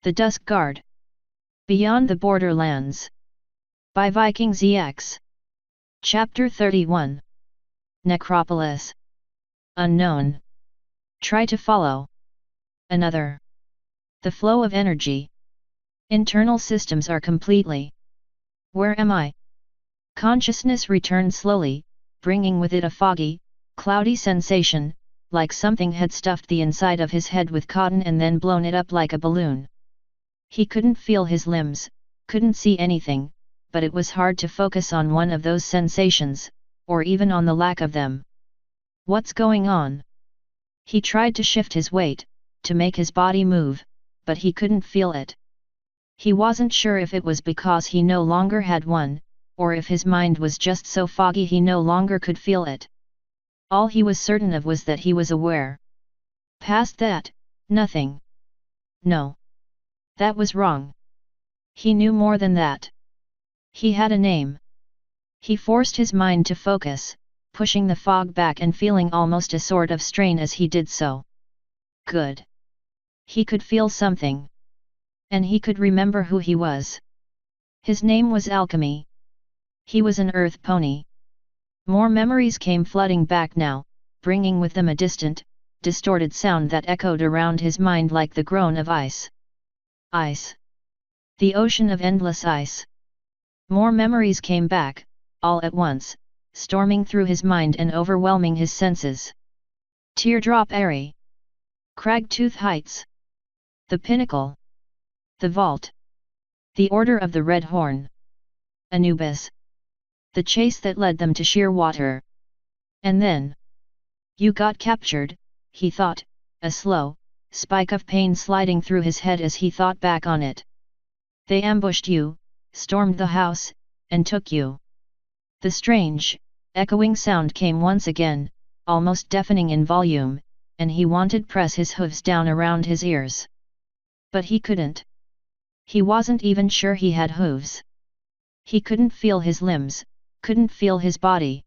The Dusk Guard. Beyond the Borderlands. By Viking ZX. Chapter 31. Necropolis. Unknown. Try to follow. Another. The flow of energy. Internal systems are completely. Where am I? Consciousness returned slowly, bringing with it a foggy, cloudy sensation, like something had stuffed the inside of his head with cotton and then blown it up like a balloon. He couldn't feel his limbs, couldn't see anything, but it was hard to focus on one of those sensations, or even on the lack of them. What's going on? He tried to shift his weight, to make his body move, but he couldn't feel it. He wasn't sure if it was because he no longer had one, or if his mind was just so foggy he no longer could feel it. All he was certain of was that he was aware. Past that, nothing. No. That was wrong. He knew more than that. He had a name. He forced his mind to focus, pushing the fog back and feeling almost a sort of strain as he did so. Good. He could feel something. And he could remember who he was. His name was Alchemy. He was an earth pony. More memories came flooding back now, bringing with them a distant, distorted sound that echoed around his mind like the groan of ice. Ice. The ocean of endless ice. More memories came back, all at once, storming through his mind and overwhelming his senses. Teardrop Eyrie. Cragtooth Heights. The Pinnacle. The Vault. The Order of the Red Horn. Anubis. The chase that led them to Shearwater. And then. You got captured, he thought, a slow, spike of pain sliding through his head as he thought back on it. They ambushed you, stormed the house, and took you. The strange, echoing sound came once again, almost deafening in volume, and he wanted to press his hooves down around his ears. But he couldn't. He wasn't even sure he had hooves. He couldn't feel his limbs, couldn't feel his body.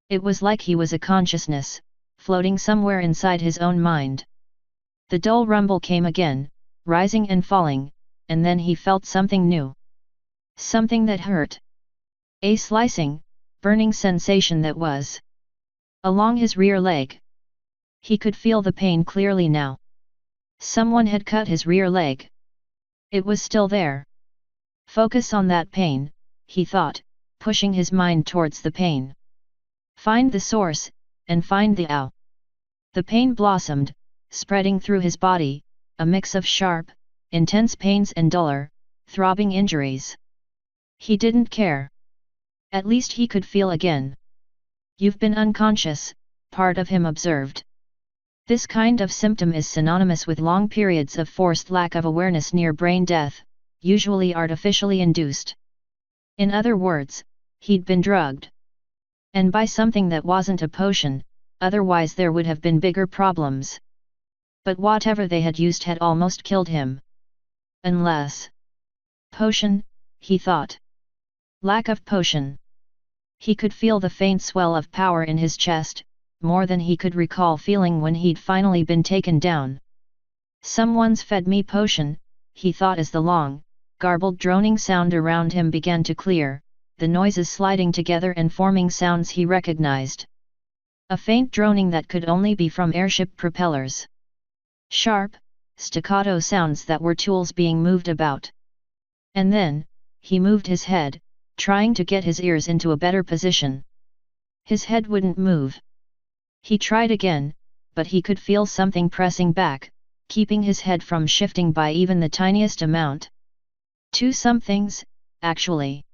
It was like he was a consciousness, floating somewhere inside his own mind. The dull rumble came again, rising and falling, and then he felt something new. Something that hurt. A slicing, burning sensation that was along his rear leg. He could feel the pain clearly now. Someone had cut his rear leg. It was still there. Focus on that pain, he thought, pushing his mind towards the pain. Find the source, and find the ow. The pain blossomed, spreading through his body, a mix of sharp, intense pains and duller, throbbing injuries. He didn't care. At least he could feel again. You've been unconscious, part of him observed. This kind of symptom is synonymous with long periods of forced lack of awareness near brain death, usually artificially induced. In other words, he'd been drugged. And by something that wasn't a potion, otherwise there would have been bigger problems. But whatever they had used had almost killed him. Unless. Potion, he thought. Lack of potion. He could feel the faint swell of power in his chest, more than he could recall feeling when he'd finally been taken down. Someone's fed me potion, he thought as the long, garbled droning sound around him began to clear, the noises sliding together and forming sounds he recognized. A faint droning that could only be from airship propellers. Sharp, staccato sounds that were tools being moved about. And then, he moved his head, trying to get his ears into a better position. His head wouldn't move. He tried again, but he could feel something pressing back, keeping his head from shifting by even the tiniest amount. Two somethings, actually.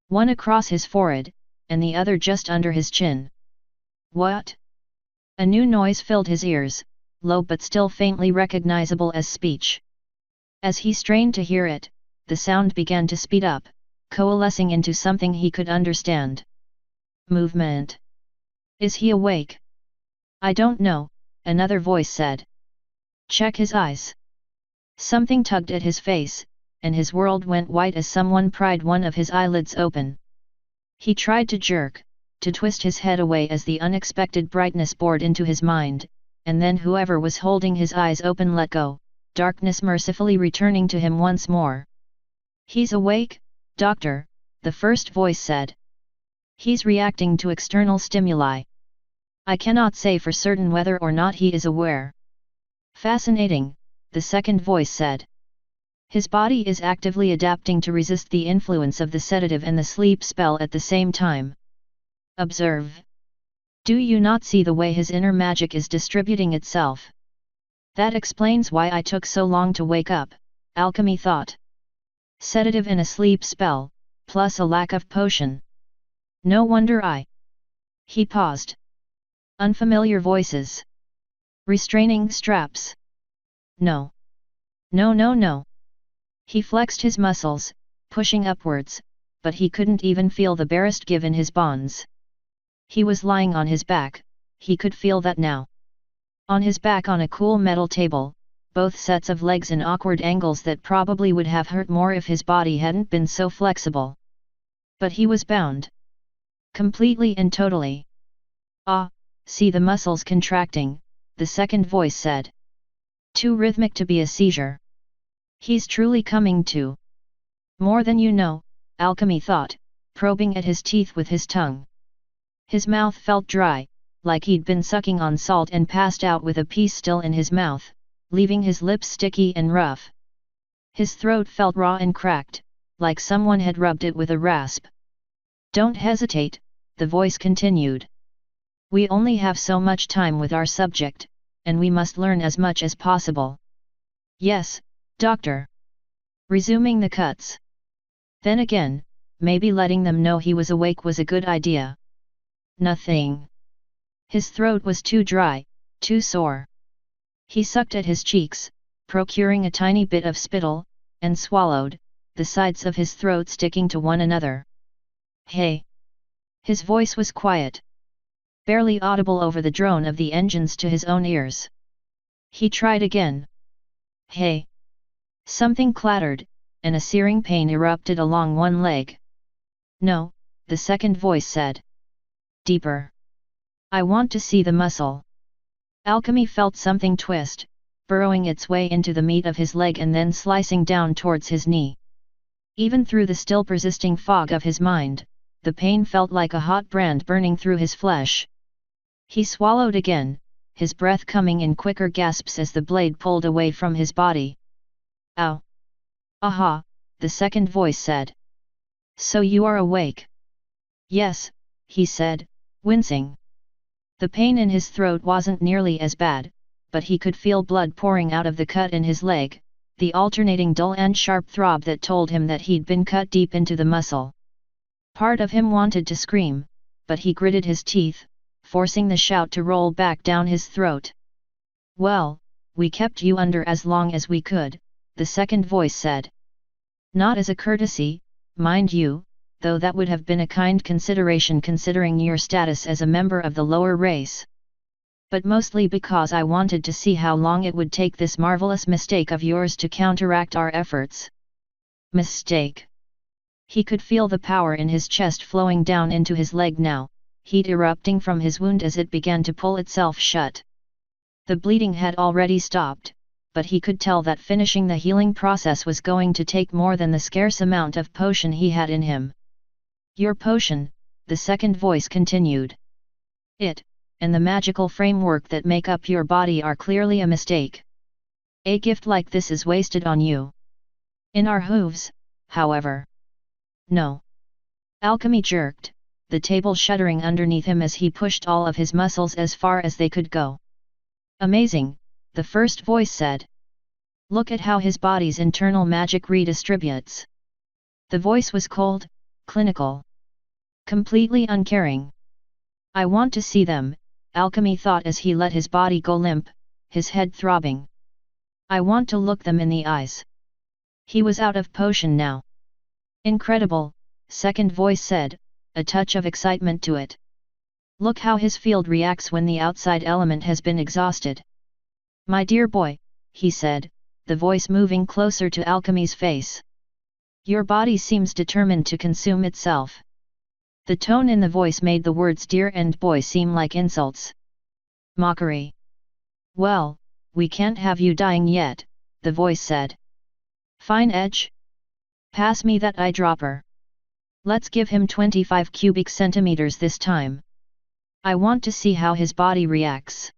One across his forehead, and the other just under his chin. What? A new noise filled his ears, low but still faintly recognizable as speech. As he strained to hear it, the sound began to speed up, coalescing into something he could understand. Movement. Is he awake? I don't know, another voice said. Check his eyes. Something tugged at his face, and his world went white as someone pried one of his eyelids open. He tried to jerk, to twist his head away as the unexpected brightness bored into his mind, and then whoever was holding his eyes open let go, darkness mercifully returning to him once more. "He's awake, doctor," the first voice said. "He's reacting to external stimuli. I cannot say for certain whether or not he is aware." "Fascinating," the second voice said. "His body is actively adapting to resist the influence of the sedative and the sleep spell at the same time. Observe. Do you not see the way his inner magic is distributing itself? That explains why I took so long to wake up," Alchemy thought. "Sedative and a sleep spell, plus a lack of potion. No wonder I..." He paused. Unfamiliar voices. Restraining straps. No. No, no, no. He flexed his muscles, pushing upwards, but he couldn't even feel the barest give in his bonds. He was lying on his back, he could feel that now. On his back on a cool metal table, both sets of legs in awkward angles that probably would have hurt more if his body hadn't been so flexible. But he was bound. Completely and totally. "Ah, see the muscles contracting," the second voice said. "Too rhythmic to be a seizure. He's truly coming to." "More than you know," Alchemy thought, probing at his teeth with his tongue. His mouth felt dry, like he'd been sucking on salt and passed out with a piece still in his mouth, leaving his lips sticky and rough. His throat felt raw and cracked, like someone had rubbed it with a rasp. "Don't hesitate," the voice continued. "We only have so much time with our subject, and we must learn as much as possible." "Yes, doctor." Resuming the cuts. Then again, maybe letting them know he was awake was a good idea. Nothing. His throat was too dry, too sore. He sucked at his cheeks, procuring a tiny bit of spittle, and swallowed, the sides of his throat sticking to one another. "Hey!" His voice was quiet. Barely audible over the drone of the engines to his own ears. He tried again. "Hey!" Something clattered, and a searing pain erupted along one leg. "No," the second voice said. "Deeper. I want to see the muscle." Alchemy felt something twist, burrowing its way into the meat of his leg and then slicing down towards his knee. Even through the still persisting fog of his mind, the pain felt like a hot brand burning through his flesh. He swallowed again, his breath coming in quicker gasps as the blade pulled away from his body. "Ow! Aha!" the second voice said. "So you are awake?" "Yes," he said, wincing. The pain in his throat wasn't nearly as bad, but he could feel blood pouring out of the cut in his leg, the alternating dull and sharp throb that told him that he'd been cut deep into the muscle. Part of him wanted to scream, but he gritted his teeth, forcing the shout to roll back down his throat. "Well, we kept you under as long as we could," the second voice said. "Not as a courtesy, mind you, though that would have been a kind consideration considering your status as a member of the lower race. But mostly because I wanted to see how long it would take this marvelous mistake of yours to counteract our efforts." Mistake. He could feel the power in his chest flowing down into his leg now, heat erupting from his wound as it began to pull itself shut. The bleeding had already stopped, but he could tell that finishing the healing process was going to take more than the scarce amount of potion he had in him. "Your potion," the second voice continued. "It, and the magical framework that make up your body are clearly a mistake. A gift like this is wasted on you. In our hooves, however. No." Alchemy jerked, the table shuddering underneath him as he pushed all of his muscles as far as they could go. "Amazing," the first voice said. "Look at how his body's internal magic redistributes." The voice was cold, clinical. Completely uncaring. "I want to see them," Alchemy thought as he let his body go limp, his head throbbing. "I want to look them in the eyes." He was out of potion now. "Incredible," second voice said, a touch of excitement to it. "Look how his field reacts when the outside element has been exhausted." "My dear boy," he said, the voice moving closer to Alchemy's face. "Your body seems determined to consume itself." The tone in the voice made the words dear and boy seem like insults. Mockery. "Well, we can't have you dying yet," the voice said. Fine, Edge. Pass me that eyedropper. Let's give him 25 cubic centimeters this time. I want to see how his body reacts.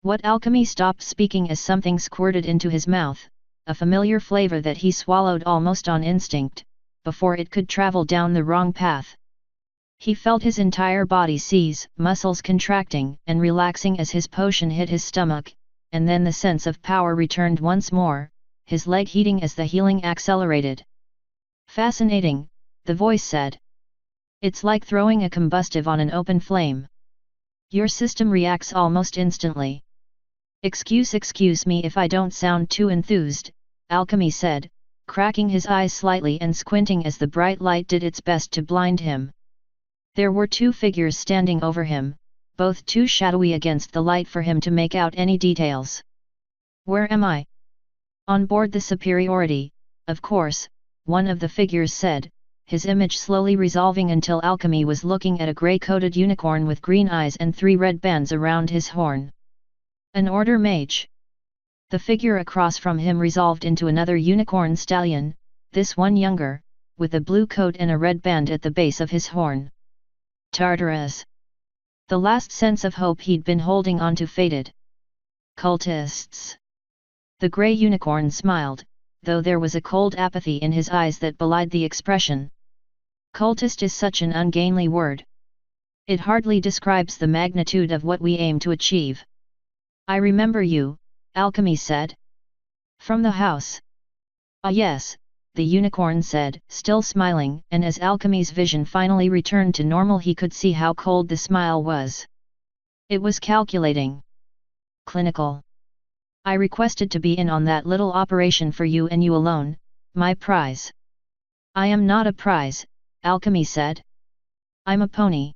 What Alchemy stopped speaking as something squirted into his mouth, a familiar flavor that he swallowed almost on instinct, before it could travel down the wrong path. He felt his entire body seize, muscles contracting and relaxing as his potion hit his stomach, and then the sense of power returned once more, his leg heating as the healing accelerated. Fascinating, the voice said. It's like throwing a combustive on an open flame. Your system reacts almost instantly. Excuse me if I don't sound too enthused, Alchemy said, cracking his eyes slightly and squinting as the bright light did its best to blind him. There were two figures standing over him, both too shadowy against the light for him to make out any details. Where am I? On board the Superiority, of course, one of the figures said, his image slowly resolving until Alchemy was looking at a grey-coated unicorn with green eyes and 3 red bands around his horn. An order mage. The figure across from him resolved into another unicorn stallion, this one younger, with a blue coat and a red band at the base of his horn. Tartarus. The last sense of hope he'd been holding on to faded. Cultists. The grey unicorn smiled, though there was a cold apathy in his eyes that belied the expression. Cultist is such an ungainly word. It hardly describes the magnitude of what we aim to achieve. I remember you, Alchemy said. From the house. Ah yes, the unicorn said, still smiling, and as Alchemy's vision finally returned to normal he could see how cold the smile was. It was calculating. Clinical. I requested to be in on that little operation for you and you alone, my prize. I am not a prize, Alchemy said. I'm a pony.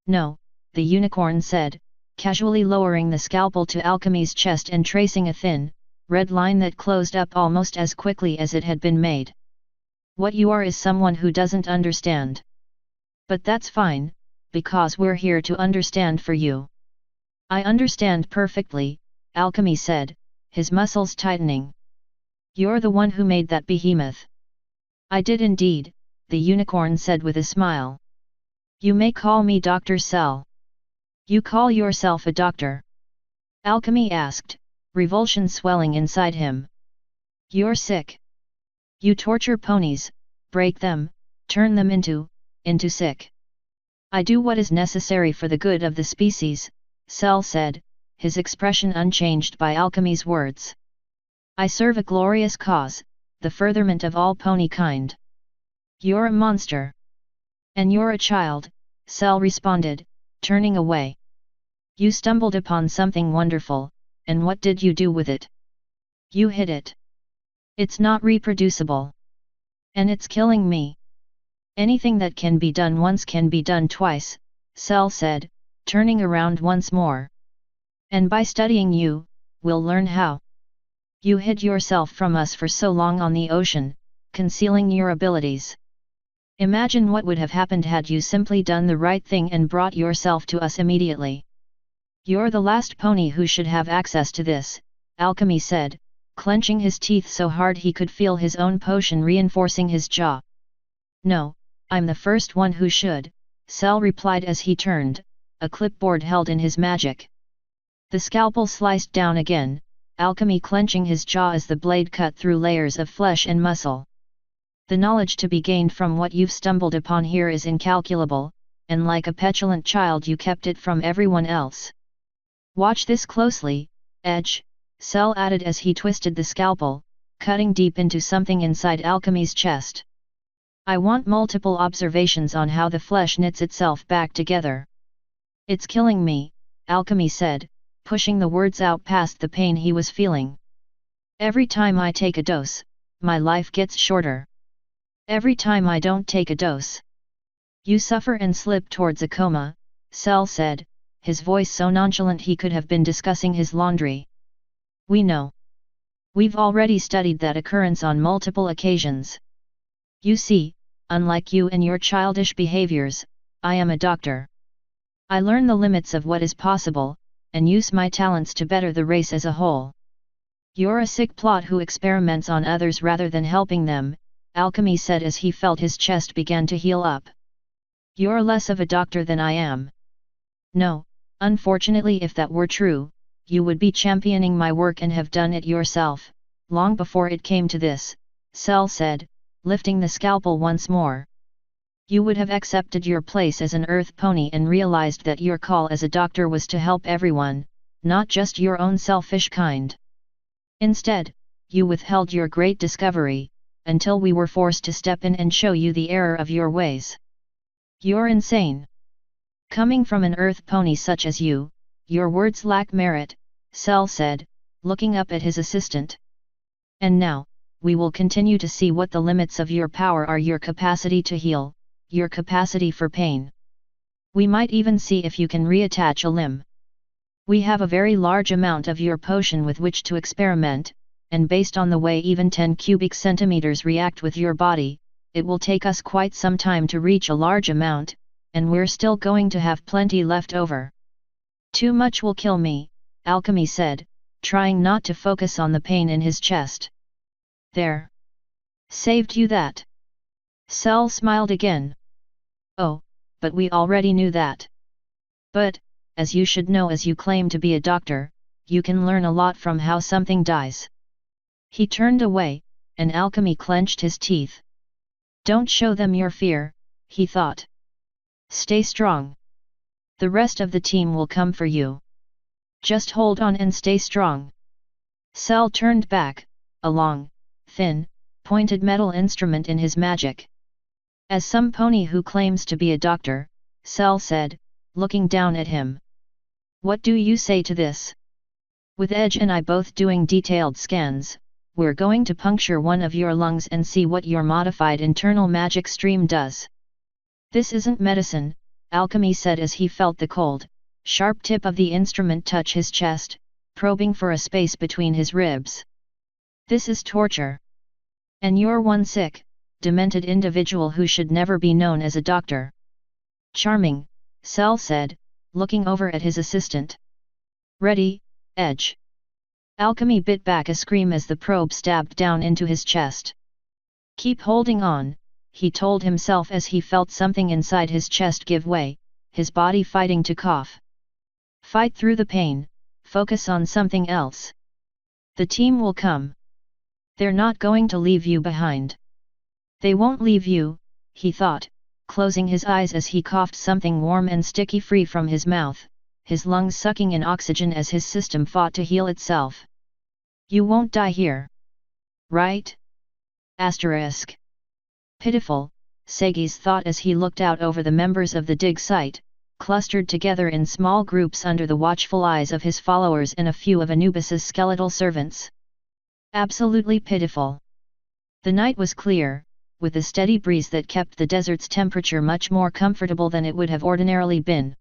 No, the unicorn said, casually lowering the scalpel to Alchemy's chest and tracing a thin, red line that closed up almost as quickly as it had been made. What you are is someone who doesn't understand. But that's fine, because we're here to understand for you. I understand perfectly, Alchemy said, his muscles tightening. You're the one who made that behemoth. I did indeed, the unicorn said with a smile. You may call me Dr. Cell. You call yourself a doctor? Alchemy asked, revulsion swelling inside him. You're sick. You torture ponies, break them, turn them into sick. I do what is necessary for the good of the species, Cell said, his expression unchanged by Alchemy's words. I serve a glorious cause, the furtherment of all pony kind. You're a monster. And you're a child, Cell responded, turning away. You stumbled upon something wonderful, and what did you do with it? You hid it. It's not reproducible. And it's killing me. Anything that can be done once can be done twice, Cell said, turning around once more. And by studying you, we'll learn how. You hid yourself from us for so long on the ocean, concealing your abilities. Imagine what would have happened had you simply done the right thing and brought yourself to us immediately. You're the last pony who should have access to this, Alchemy said, clenching his teeth so hard he could feel his own potion reinforcing his jaw. No, I'm the first one who should, Cell replied as he turned, a clipboard held in his magic. The scalpel sliced down again, Alchemy clenching his jaw as the blade cut through layers of flesh and muscle. The knowledge to be gained from what you've stumbled upon here is incalculable, and like a petulant child you kept it from everyone else. Watch this closely, Edge, Cell added as he twisted the scalpel, cutting deep into something inside Alchemy's chest. I want multiple observations on how the flesh knits itself back together. It's killing me, Alchemy said, pushing the words out past the pain he was feeling. Every time I take a dose, my life gets shorter. Every time I don't take a dose, you suffer and slip towards a coma, Cell said, his voice so nonchalant he could have been discussing his laundry. We know. We've already studied that occurrence on multiple occasions. You see, unlike you and your childish behaviors, I am a doctor. I learn the limits of what is possible, and use my talents to better the race as a whole. You're a sick plot who experiments on others rather than helping them, Alchemy said as he felt his chest began to heal up. You're less of a doctor than I am. No, unfortunately if that were true, you would be championing my work and have done it yourself, long before it came to this, Cell said, lifting the scalpel once more. You would have accepted your place as an earth pony and realized that your call as a doctor was to help everyone, not just your own selfish kind. Instead, you withheld your great discovery, until we were forced to step in and show you the error of your ways. You're insane. Coming from an earth pony such as you, your words lack merit, Cell said, looking up at his assistant. And now, we will continue to see what the limits of your power are: your capacity to heal, your capacity for pain. We might even see if you can reattach a limb. We have a very large amount of your potion with which to experiment, and based on the way even 10 cubic centimeters react with your body, it will take us quite some time to reach a large amount, and we're still going to have plenty left over. Too much will kill me, Alchemy said, trying not to focus on the pain in his chest. There. Saved you that. Cell smiled again. Oh, but we already knew that. But, as you should know, as you claim to be a doctor, you can learn a lot from how something dies. He turned away, and Alchemy clenched his teeth. Don't show them your fear, he thought. Stay strong. The rest of the team will come for you. Just hold on and stay strong. Cell turned back, a long, thin, pointed metal instrument in his magic. As some pony who claims to be a doctor, Cell said, looking down at him. What do you say to this? With Edge and I both doing detailed scans, we're going to puncture one of your lungs and see what your modified internal magic stream does. This isn't medicine, Alchemy said as he felt the cold, sharp tip of the instrument touch his chest, probing for a space between his ribs. This is torture. And you're one sick, demented individual who should never be known as a doctor. Charming, Cell said, looking over at his assistant. Ready, Edge. Alchemy bit back a scream as the probe stabbed down into his chest. Keep holding on, he told himself as he felt something inside his chest give way, his body fighting to cough. Fight through the pain, focus on something else. The team will come. They're not going to leave you behind. They won't leave you, he thought, closing his eyes as he coughed something warm and sticky free from his mouth, his lungs sucking in oxygen as his system fought to heal itself. You won't die here. Right? Asterisk. Pitiful, Segis thought as he looked out over the members of the dig site, clustered together in small groups under the watchful eyes of his followers and a few of Anubis's skeletal servants. Absolutely pitiful. The night was clear, with a steady breeze that kept the desert's temperature much more comfortable than it would have ordinarily been.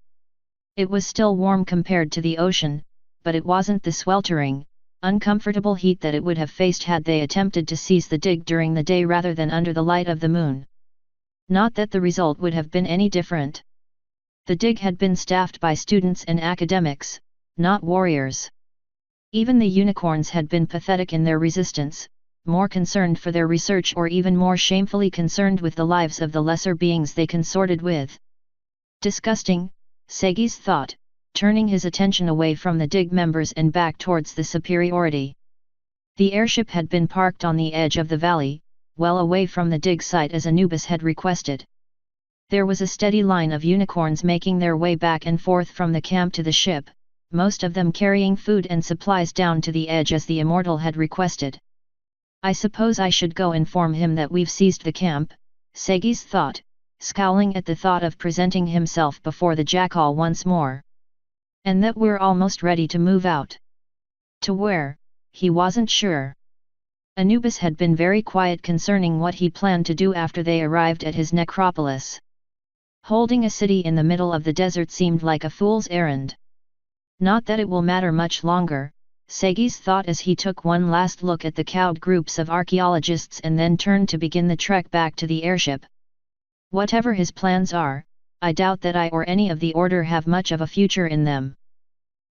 It was still warm compared to the ocean, but it wasn't the sweltering, uncomfortable heat that it would have faced had they attempted to seize the dig during the day rather than under the light of the moon. Not that the result would have been any different. The dig had been staffed by students and academics, not warriors. Even the unicorns had been pathetic in their resistance, more concerned for their research or even more shamefully concerned with the lives of the lesser beings they consorted with. Disgusting, Segis thought, turning his attention away from the dig members and back towards the superiority. The airship had been parked on the edge of the valley, well away from the dig site as Anubis had requested. There was a steady line of unicorns making their way back and forth from the camp to the ship, most of them carrying food and supplies down to the edge as the immortal had requested. I suppose I should go inform him that we've seized the camp, Segis thought, scowling at the thought of presenting himself before the jackal once more. And that we're almost ready to move out. To where, he wasn't sure. Anubis had been very quiet concerning what he planned to do after they arrived at his necropolis. Holding a city in the middle of the desert seemed like a fool's errand. Not that it will matter much longer, Segis thought as he took one last look at the cowed groups of archaeologists and then turned to begin the trek back to the airship. Whatever his plans are, I doubt that I or any of the Order have much of a future in them.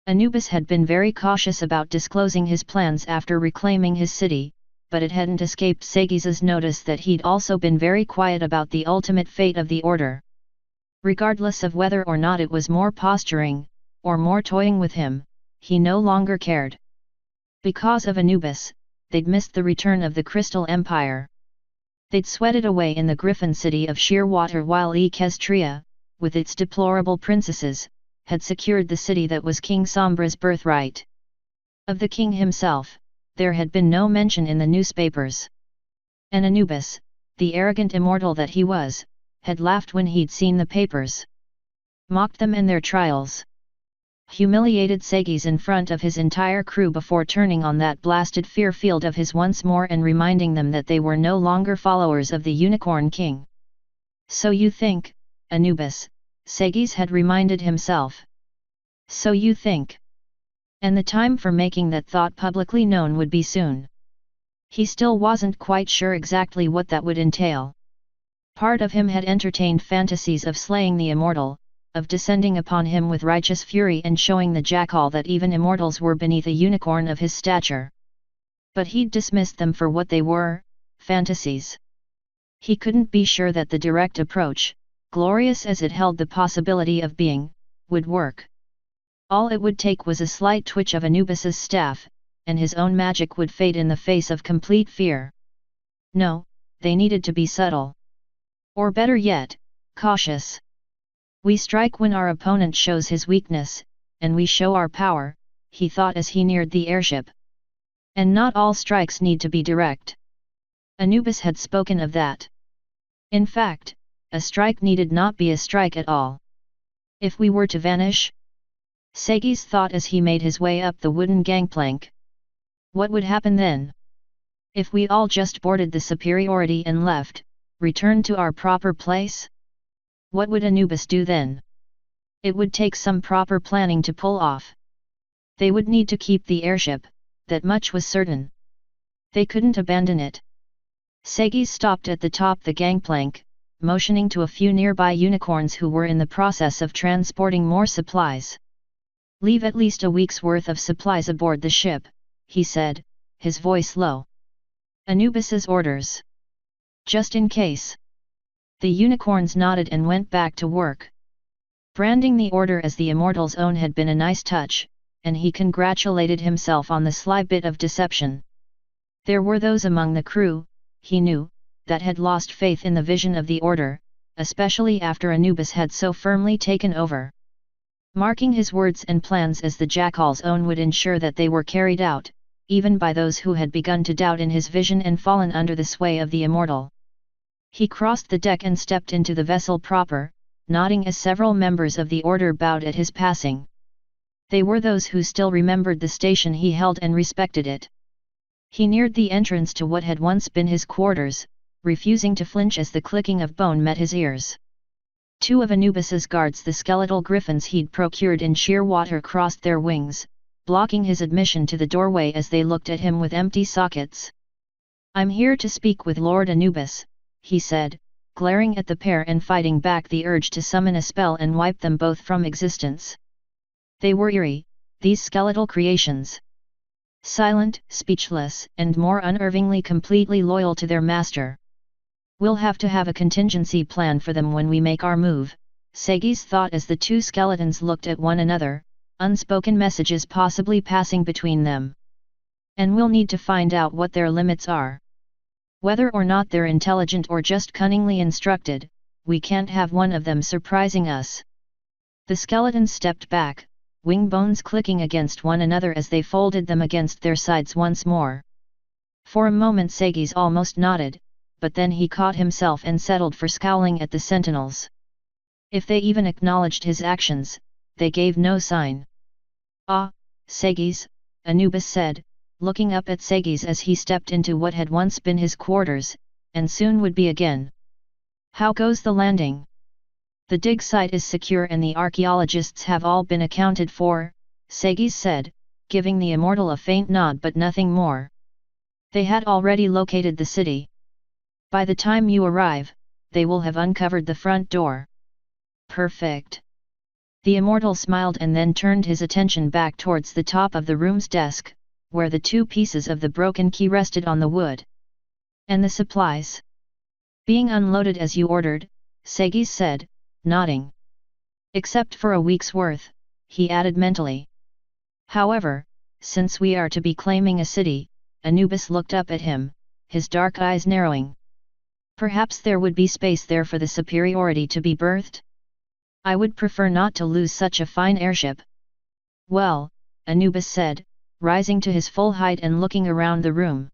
Anubis had been very cautious about disclosing his plans after reclaiming his city, but it hadn't escaped Sagis's notice that he'd also been very quiet about the ultimate fate of the order. Regardless of whether or not it was more posturing, or more toying with him, he no longer cared. Because of Anubis, they'd missed the return of the Crystal Empire. They'd sweated away in the Griffin city of Shearwater while Equestria, with its deplorable princesses, had secured the city that was King Sombra's birthright. Of the king himself, there had been no mention in the newspapers. And Anubis, the arrogant immortal that he was, had laughed when he'd seen the papers. Mocked them and their trials. Humiliated Sagis in front of his entire crew before turning on that blasted fear field of his once more and reminding them that they were no longer followers of the Unicorn King. So you think, Anubis, Sagis had reminded himself. So you think. And the time for making that thought publicly known would be soon. He still wasn't quite sure exactly what that would entail. Part of him had entertained fantasies of slaying the immortal, of descending upon him with righteous fury and showing the jackal that even immortals were beneath a unicorn of his stature. But he'd dismissed them for what they were, fantasies. He couldn't be sure that the direct approach, glorious as it held the possibility of being, would work. All it would take was a slight twitch of Anubis's staff, and his own magic would fade in the face of complete fear. No, they needed to be subtle. Or better yet, cautious. We strike when our opponent shows his weakness, and we show our power, he thought as he neared the airship. And not all strikes need to be direct. Anubis had spoken of that. In fact, a strike needed not be a strike at all. If we were to vanish? Sagis thought as he made his way up the wooden gangplank. What would happen then? If we all just boarded the superiority and left, returned to our proper place? What would Anubis do then? It would take some proper planning to pull off. They would need to keep the airship, that much was certain. They couldn't abandon it. Sagis stopped at the top the gangplank, motioning to a few nearby unicorns who were in the process of transporting more supplies. Leave at least a week's worth of supplies aboard the ship, he said, his voice low. Anubis's orders. Just in case. The unicorns nodded and went back to work. Branding the order as the immortal's own had been a nice touch, and he congratulated himself on the sly bit of deception. There were those among the crew, he knew, that had lost faith in the vision of the order, especially after Anubis had so firmly taken over. Marking his words and plans as the jackal's own would ensure that they were carried out, even by those who had begun to doubt in his vision and fallen under the sway of the immortal. He crossed the deck and stepped into the vessel proper, nodding as several members of the order bowed at his passing. They were those who still remembered the station he held and respected it. He neared the entrance to what had once been his quarters, refusing to flinch as the clicking of bone met his ears. Two of Anubis's guards, the skeletal griffins he'd procured in Shearwater, crossed their wings, blocking his admission to the doorway as they looked at him with empty sockets. "I'm here to speak with Lord Anubis," he said, glaring at the pair and fighting back the urge to summon a spell and wipe them both from existence. They were eerie, these skeletal creations. Silent, speechless, and more unnervingly completely loyal to their master. "We'll have to have a contingency plan for them when we make our move," Sagis thought as the two skeletons looked at one another, unspoken messages possibly passing between them. "And we'll need to find out what their limits are. Whether or not they're intelligent or just cunningly instructed, we can't have one of them surprising us." The skeletons stepped back, wing bones clicking against one another as they folded them against their sides once more. For a moment Sagis almost nodded, but then he caught himself and settled for scowling at the sentinels. If they even acknowledged his actions, they gave no sign. "Ah, Sagis," Anubis said, looking up at Sagis as he stepped into what had once been his quarters, and soon would be again. "How goes the landing?" "The dig site is secure and the archaeologists have all been accounted for," Sagis said, giving the immortal a faint nod but nothing more. "They had already located the city. By the time you arrive, they will have uncovered the front door." "Perfect. The immortal smiled and then turned his attention back towards the top of the room's desk, where the 2 pieces of the broken key rested on the wood. And the supplies? Being unloaded as you ordered, Segis said, nodding. Except for a week's worth, he added mentally. However, since we are to be claiming a city, Anubis looked up at him, his dark eyes narrowing. Perhaps there would be space there for the superiority to be birthed? I would prefer not to lose such a fine airship. Well, Anubis said, rising to his full height and looking around the room.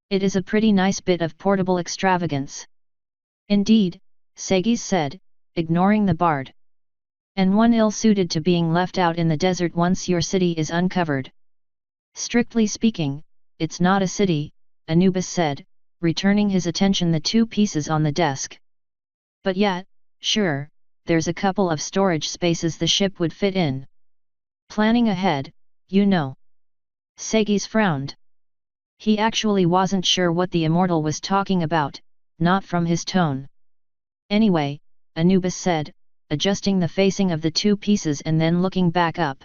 It is a pretty nice bit of portable extravagance. Indeed, Segis said, ignoring the bard. And one ill-suited to being left out in the desert once your city is uncovered. Strictly speaking, it's not a city, Anubis said, returning his attention the 2 pieces on the desk. But yet, sure, there's a couple of storage spaces the ship would fit in. Planning ahead, you know. Segis frowned. He actually wasn't sure what the immortal was talking about, not from his tone. Anyway, Anubis said, adjusting the facing of the 2 pieces and then looking back up.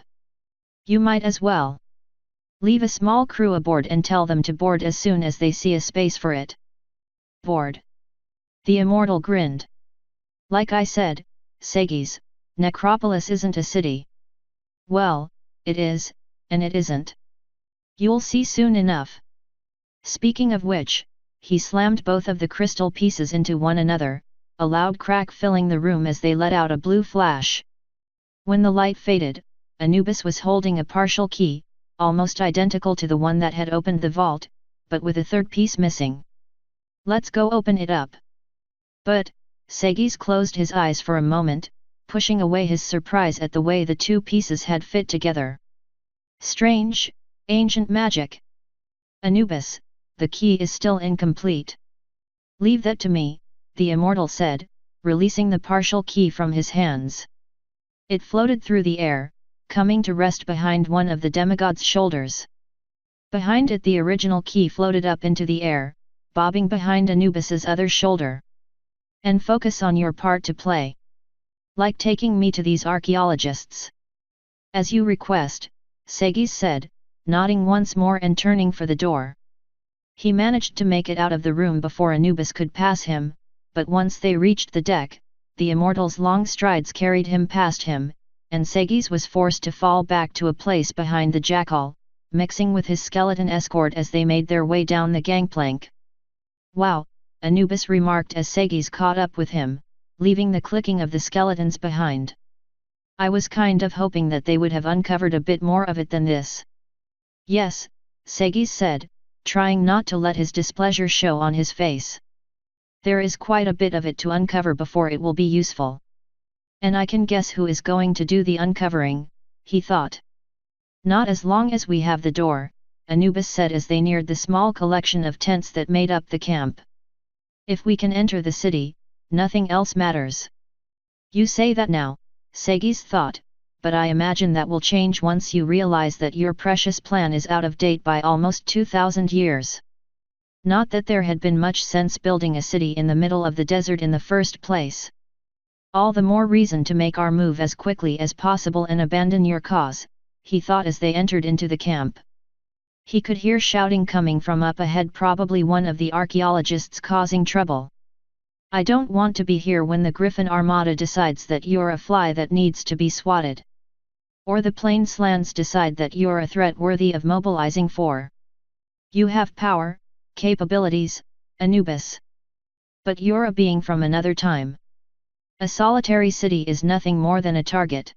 You might as well leave a small crew aboard and tell them to board as soon as they see a space for it. Board? The immortal grinned. Like I said, Segis, Necropolis isn't a city. Well, it is, and it isn't. You'll see soon enough. Speaking of which, he slammed both of the crystal pieces into one another, a loud crack filling the room as they let out a blue flash. When the light faded, Anubis was holding a partial key, almost identical to the one that had opened the vault, but with a 3rd piece missing. Let's go open it up. But, Segis closed his eyes for a moment, pushing away his surprise at the way the 2 pieces had fit together. Strange, ancient magic. Anubis, the key is still incomplete. Leave that to me, the immortal said, releasing the partial key from his hands. It floated through the air, coming to rest behind one of the demigod's shoulders. Behind it the original key floated up into the air, bobbing behind Anubis's other shoulder. And focus on your part to play. Like taking me to these archaeologists. As you request, Segis said, nodding once more and turning for the door. He managed to make it out of the room before Anubis could pass him, but once they reached the deck, the immortal's long strides carried him past him, and Segis was forced to fall back to a place behind the jackal, mixing with his skeleton escort as they made their way down the gangplank. Wow, Anubis remarked as Segis caught up with him, leaving the clicking of the skeletons behind. I was kind of hoping that they would have uncovered a bit more of it than this. Yes, Segis said, trying not to let his displeasure show on his face. There is quite a bit of it to uncover before it will be useful. And I can guess who is going to do the uncovering, he thought. Not as long as we have the door, Anubis said as they neared the small collection of tents that made up the camp. If we can enter the city, nothing else matters. You say that now, Segis thought, but I imagine that will change once you realize that your precious plan is out of date by almost 2,000 years. Not that there had been much sense building a city in the middle of the desert in the first place. All the more reason to make our move as quickly as possible and abandon your cause, he thought as they entered into the camp. He could hear shouting coming from up ahead, probably one of the archaeologists causing trouble. I don't want to be here when the Griffin Armada decides that you're a fly that needs to be swatted. Or the Plainslands decide that you're a threat worthy of mobilizing for. You have power, capabilities, Anubis. But you're a being from another time. A solitary city is nothing more than a target.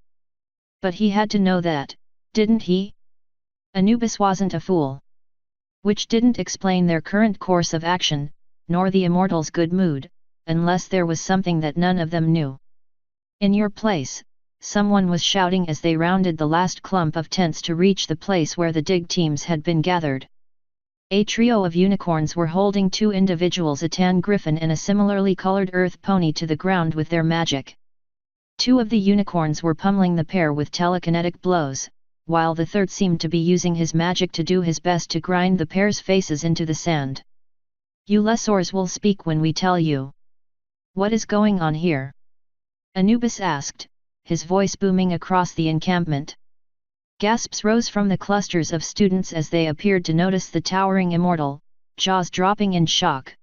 But he had to know that, didn't he? Anubis wasn't a fool. Which didn't explain their current course of action, nor the immortal's good mood, unless there was something that none of them knew. In your place, someone was shouting as they rounded the last clump of tents to reach the place where the dig teams had been gathered. A trio of unicorns were holding 2 individuals, a tan griffin and a similarly colored earth pony, to the ground with their magic. 2 of the unicorns were pummeling the pair with telekinetic blows, while the third seemed to be using his magic to do his best to grind the pair's faces into the sand. You lessors will speak when we tell you. What is going on here? Anubis asked, his voice booming across the encampment. Gasps rose from the clusters of students as they appeared to notice the towering immortal, jaws dropping in shock.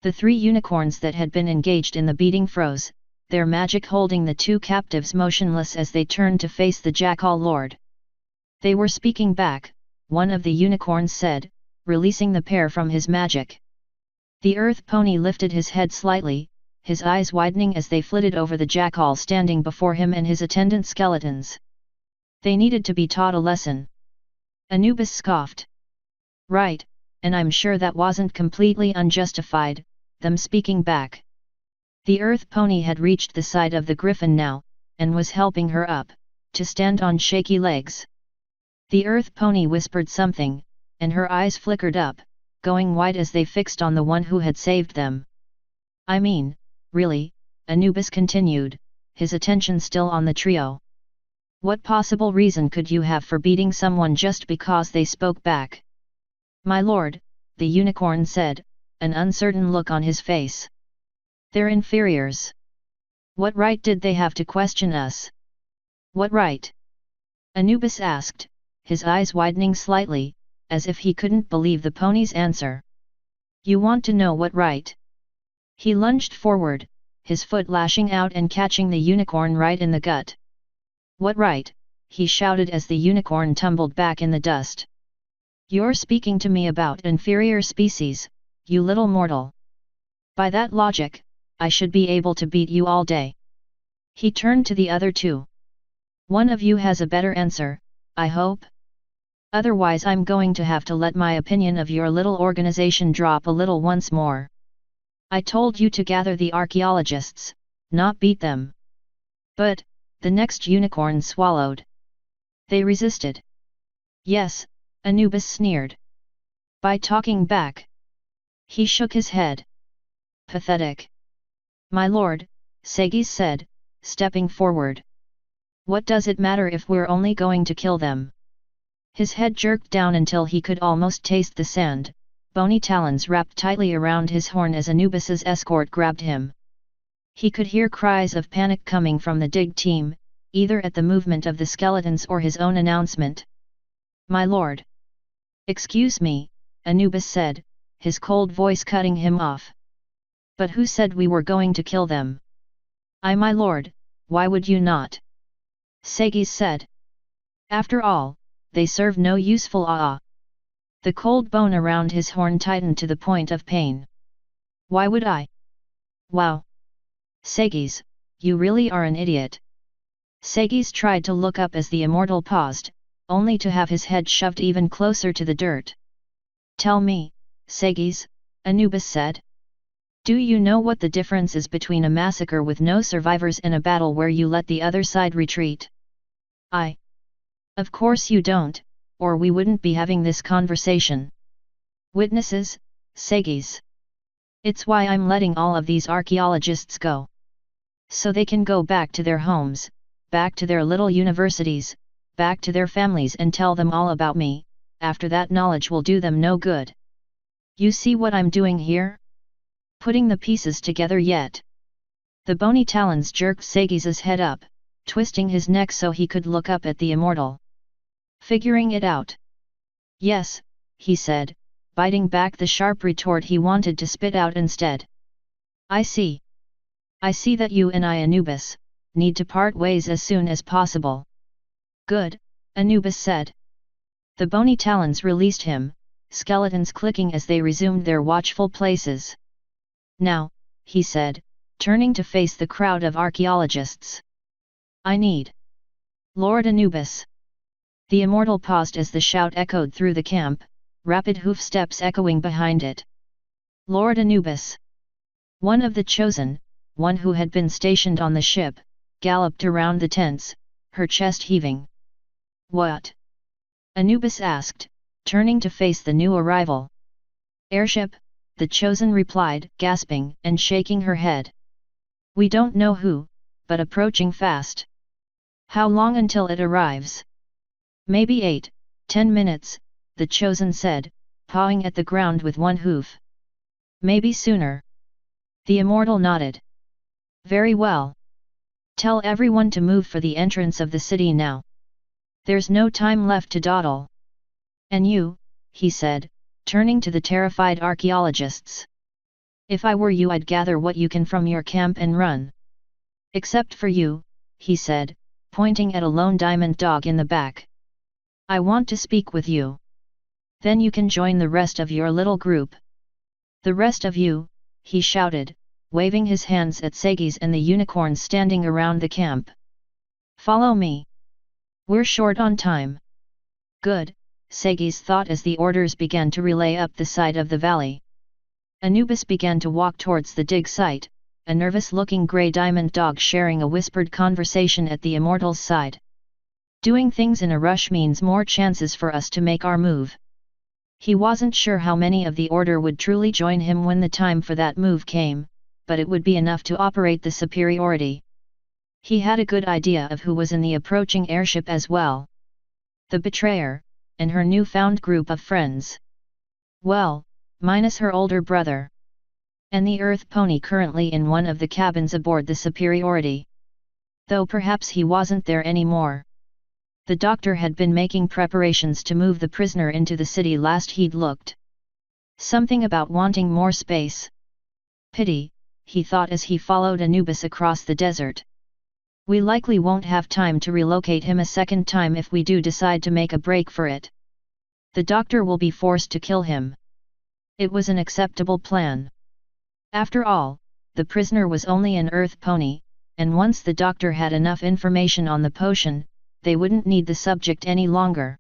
The 3 unicorns that had been engaged in the beating froze, their magic holding the 2 captives motionless as they turned to face the Jackal Lord. They were speaking back, one of the unicorns said, releasing the pair from his magic. The earth pony lifted his head slightly, his eyes widening as they flitted over the jackal standing before him and his attendant skeletons. They needed to be taught a lesson. Anubis scoffed. Right, and I'm sure that wasn't completely unjustified, them speaking back. The earth pony had reached the side of the griffin now, and was helping her up, to stand on shaky legs. The earth pony whispered something, and her eyes flickered up, going wide as they fixed on the one who had saved them. I mean, really, Anubis continued, his attention still on the trio. What possible reason could you have for beating someone just because they spoke back? My lord, the unicorn said, an uncertain look on his face. They're inferiors. What right did they have to question us? What right? Anubis asked, his eyes widening slightly, as if he couldn't believe the pony's answer. You want to know what right? He lunged forward, his foot lashing out and catching the unicorn right in the gut. What right? He shouted as the unicorn tumbled back in the dust. You're speaking to me about inferior species, you little mortal. By that logic, I should be able to beat you all day. He turned to the other 2. One of you has a better answer, I hope? Otherwise I'm going to have to let my opinion of your little organization drop a little once more. I told you to gather the archaeologists, not beat them. But, the next unicorn swallowed. They resisted. Yes, Anubis sneered. By talking back. He shook his head. Pathetic. My lord, Sagis said, stepping forward. What does it matter if we're only going to kill them? His head jerked down until he could almost taste the sand, bony talons wrapped tightly around his horn as Anubis's escort grabbed him. He could hear cries of panic coming from the dig team, either at the movement of the skeletons or his own announcement. My lord. Excuse me, Anubis said, his cold voice cutting him off. But who said we were going to kill them? I, my lord, why would you not? Sagis said. After all, they serve no useful The cold bone around his horn tightened to the point of pain. Why would I? Wow! Sagis, you really are an idiot. Sagis tried to look up as the immortal paused, only to have his head shoved even closer to the dirt. Tell me, Sagis, Anubis said. Do you know what the difference is between a massacre with no survivors and a battle where you let the other side retreat? Of course you don't, or we wouldn't be having this conversation. Witnesses, Sagis. It's why I'm letting all of these archaeologists go. So they can go back to their homes, back to their little universities, back to their families and tell them all about me. After that knowledge will do them no good. You see what I'm doing here? Putting the pieces together yet? The bony talons jerked Sagis's head up, twisting his neck so he could look up at the immortal. Figuring it out? Yes, he said, biting back the sharp retort he wanted to spit out instead. I see. I see that you and I, Anubis, need to part ways as soon as possible. Good, Anubis said. The bony talons released him, skeletons clicking as they resumed their watchful places. Now, he said, turning to face the crowd of archaeologists. I need. Lord Anubis. The immortal paused as the shout echoed through the camp, rapid hoof steps echoing behind it. Lord Anubis. One of the chosen, one who had been stationed on the ship, galloped around the tents, her chest heaving. What? Anubis asked, turning to face the new arrival. Airship, the chosen replied, gasping and shaking her head. We don't know who, but approaching fast. How long until it arrives? Maybe 8-10 minutes, the chosen said, pawing at the ground with one hoof. Maybe sooner. The immortal nodded. Very well. Tell everyone to move for the entrance of the city now. There's no time left to dawdle. And you, he said, turning to the terrified archaeologists. If I were you, I'd gather what you can from your camp and run. Except for you, he said, pointing at a lone diamond dog in the back. I want to speak with you. Then you can join the rest of your little group. The rest of you, he shouted, waving his hands at Sagis and the unicorns standing around the camp. Follow me. We're short on time. Good, Sagis thought as the orders began to relay up the side of the valley. Anubis began to walk towards the dig site, a nervous-looking grey diamond dog sharing a whispered conversation at the immortal's side. Doing things in a rush means more chances for us to make our move. He wasn't sure how many of the order would truly join him when the time for that move came, but it would be enough to operate the superiority. He had a good idea of who was in the approaching airship as well. The betrayer, and her newfound group of friends. Well, minus her older brother. And the Earth Pony currently in one of the cabins aboard the superiority. Though perhaps he wasn't there anymore. The doctor had been making preparations to move the prisoner into the city last he'd looked. Something about wanting more space. Pity, he thought as he followed Anubis across the desert. We likely won't have time to relocate him a second time if we do decide to make a break for it. The doctor will be forced to kill him. It was an acceptable plan. After all, the prisoner was only an Earth Pony, and once the doctor had enough information on the potion, they wouldn't need the subject any longer.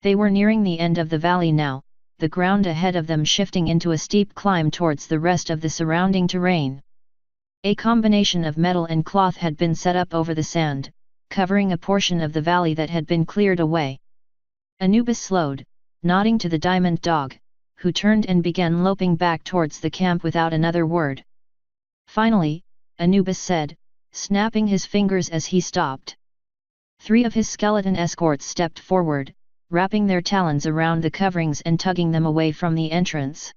They were nearing the end of the valley now, the ground ahead of them shifting into a steep climb towards the rest of the surrounding terrain. A combination of metal and cloth had been set up over the sand, covering a portion of the valley that had been cleared away. Anubis slowed, nodding to the diamond dog, who turned and began loping back towards the camp without another word. Finally, Anubis said, snapping his fingers as he stopped. 3 of his skeleton escorts stepped forward, wrapping their talons around the coverings and tugging them away from the entrance.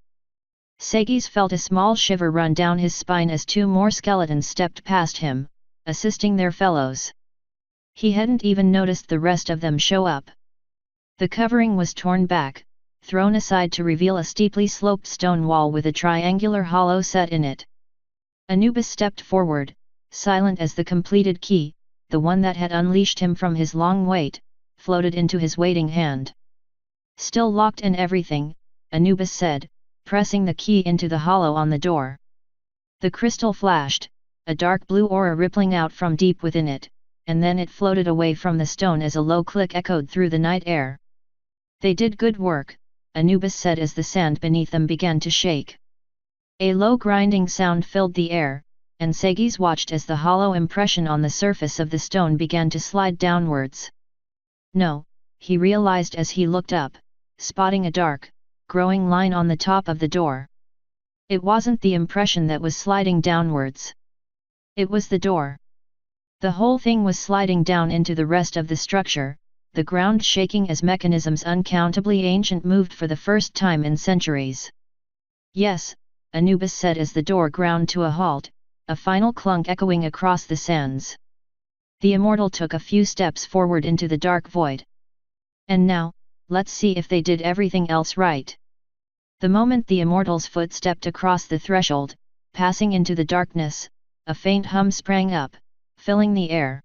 Sagis felt a small shiver run down his spine as 2 more skeletons stepped past him, assisting their fellows. He hadn't even noticed the rest of them show up. The covering was torn back, thrown aside to reveal a steeply sloped stone wall with a triangular hollow set in it. Anubis stepped forward, silent as the completed key, the one that had unleashed him from his long wait, floated into his waiting hand. Still locked and everything, Anubis said, pressing the key into the hollow on the door. The crystal flashed, a dark blue aura rippling out from deep within it, and then it floated away from the stone as a low click echoed through the night air. They did good work, Anubis said as the sand beneath them began to shake. A low grinding sound filled the air, and Sagis watched as the hollow impression on the surface of the stone began to slide downwards. No, he realized as he looked up, spotting a dark, growing line on the top of the door. It wasn't the impression that was sliding downwards. It was the door. The whole thing was sliding down into the rest of the structure, the ground shaking as mechanisms uncountably ancient moved for the first time in centuries. Yes, Anubis said as the door ground to a halt, a final clunk echoing across the sands. The immortal took a few steps forward into the dark void. And now, let's see if they did everything else right. The moment the immortal's foot stepped across the threshold, passing into the darkness, a faint hum sprang up, filling the air.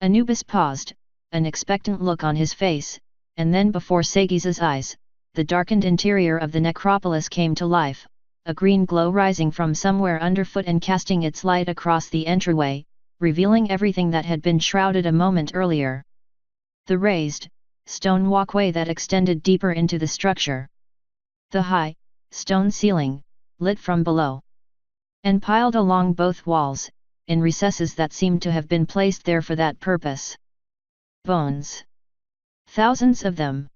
Anubis paused, an expectant look on his face, and then before Sagis's eyes, the darkened interior of the necropolis came to life, a green glow rising from somewhere underfoot and casting its light across the entryway, revealing everything that had been shrouded a moment earlier. The raised, stone walkway that extended deeper into the structure. The high, stone ceiling, lit from below. And piled along both walls, in recesses that seemed to have been placed there for that purpose. Bones. Thousands of them.